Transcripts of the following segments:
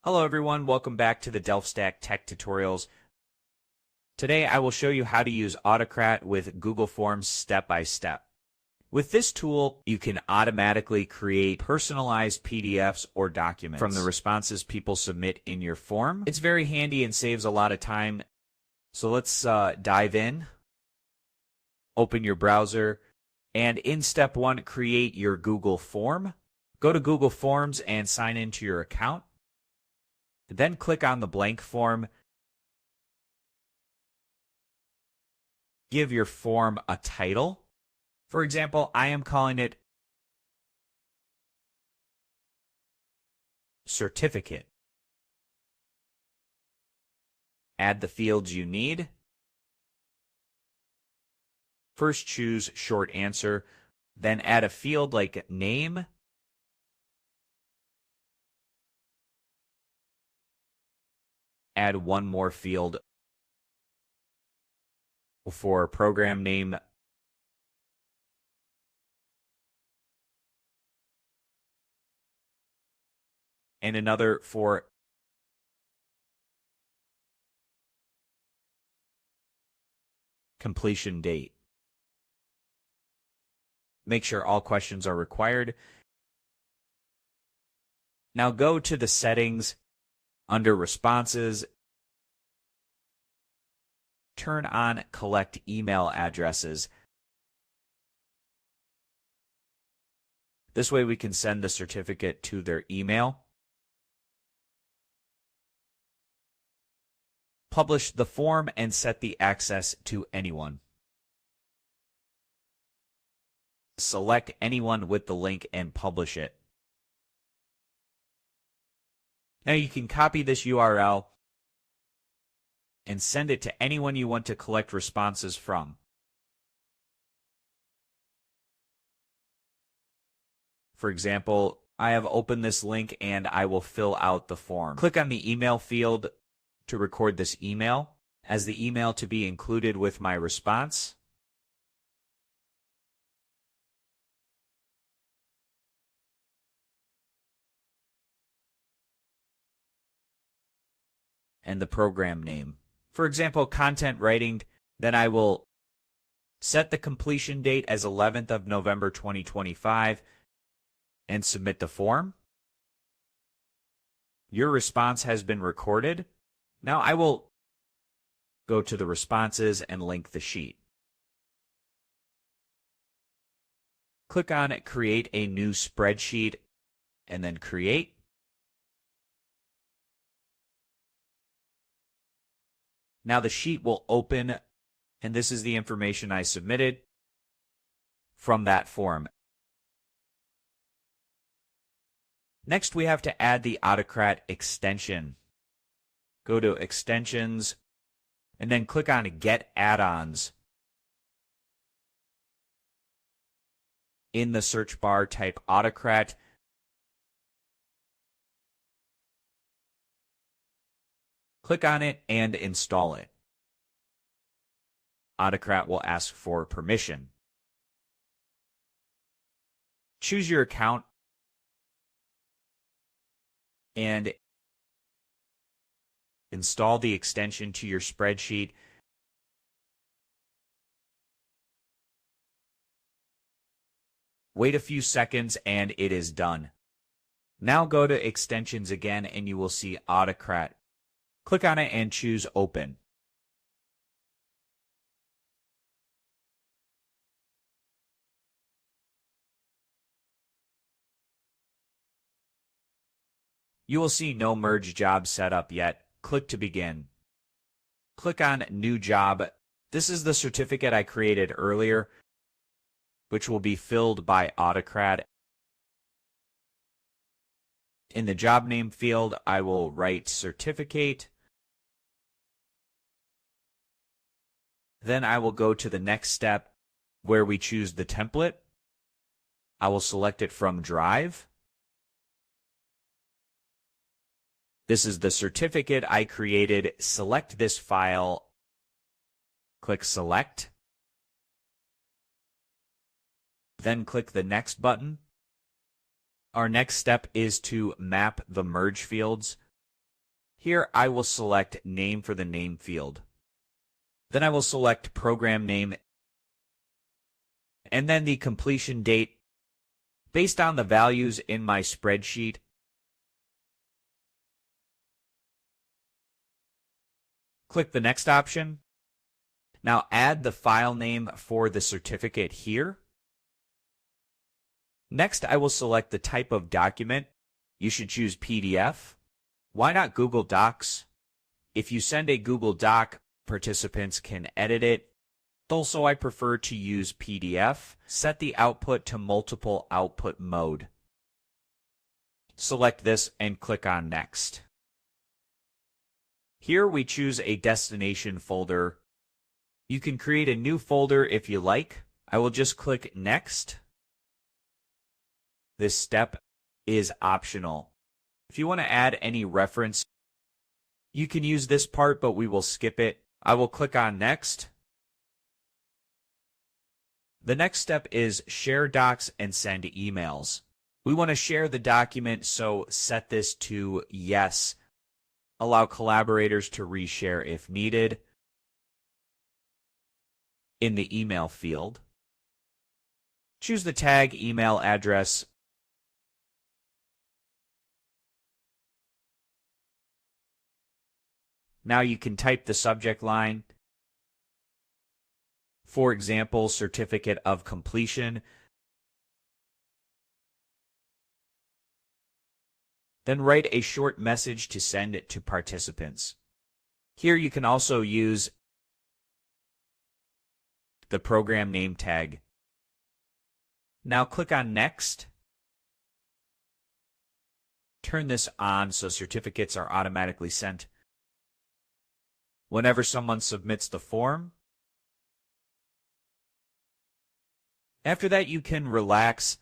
Hello everyone, welcome back to the DelphStack Tech Tutorials. Today I will show you how to use Autocrat with Google Forms step by step. With this tool, you can automatically create personalized PDFs or documents from the responses people submit in your form. It's very handy and saves a lot of time. So let's dive in. Open your browser, and in step 1, create your Google form. Go to Google Forms and sign into your account. Then click on the blank form. Give your form a title. For example, I am calling it Certificate. Add the fields you need. First choose short answer, then add a field like name. Add one more field for program name. And another for completion date. Make sure all questions are required. Now go to the settings. Under responses, turn on collect email addresses. This way we can send the certificate to their email. Publish the form and set the access to anyone. Select anyone with the link and publish it. Now you can copy this URL and send it to anyone you want to collect responses from. For example, I have opened this link and I will fill out the form. Click on the email field to record this email as the email to be included with my response. And the program name. For example, content writing, then I will set the completion date as 11th of November 2025 and submit the form. Your response has been recorded. Now I will go to the responses and link the sheet. Click on Create a new spreadsheet and then Create. Now the sheet will open, and this is the information I submitted from that form. Next, we have to add the Autocrat extension. Go to Extensions, and then click on Get Add-ons. In the search bar, type Autocrat. Click on it and install it. Autocrat will ask for permission. Choose your account and install the extension to your spreadsheet. Wait a few seconds and it is done. Now go to Extensions again and you will see Autocrat. Click on it and choose Open. You will see no merge job set up yet. Click to begin. Click on New Job. This is the certificate I created earlier, which will be filled by Autocrat. In the job name field, I will write certificate. Then I will go to the next step where we choose the template. I will select it from Drive. This is the certificate I created. Select this file. Click Select. Then click the Next button. Our next step is to map the merge fields. Here I will select name for the name field. Then I will select program name and then the completion date based on the values in my spreadsheet. Click the next option. Now add the file name for the certificate here. Next, I will select the type of document. You should choose PDF. Why not Google Docs? If you send a Google Doc, participants can edit it. Also, I prefer to use PDF. Set the output to multiple output mode. Select this and click on Next. Here we choose a destination folder. You can create a new folder if you like. I will just click Next. This step is optional. If you want to add any reference, you can use this part, but we will skip it. I will click on Next. The next step is share docs and send emails. We want to share the document, so set this to Yes. Allow collaborators to reshare if needed. In the email field, choose the tag email address. Now you can type the subject line. For example, certificate of completion. Then write a short message to send it to participants. Here you can also use the program name tag. Now click on Next. Turn this on so certificates are automatically sent whenever someone submits the form. After that, you can relax.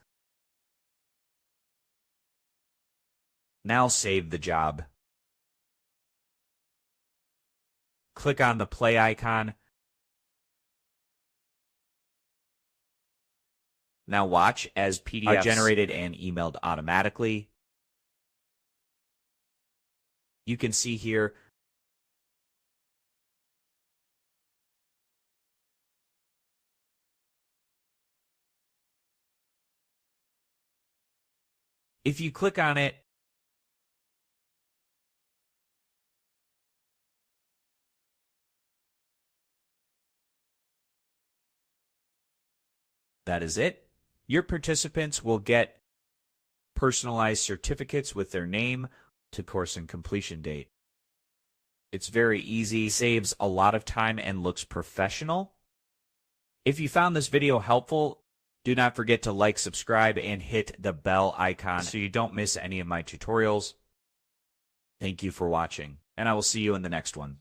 Now save the job. Click on the play icon. Now watch as PDFs are generated and emailed automatically. You can see here if you click on it, that is it. Your participants will get personalized certificates with their name to course and completion date. It's very easy, saves a lot of time, and looks professional. If you found this video helpful, do not forget to like, subscribe, and hit the bell icon so you don't miss any of my tutorials. Thank you for watching, and I will see you in the next one.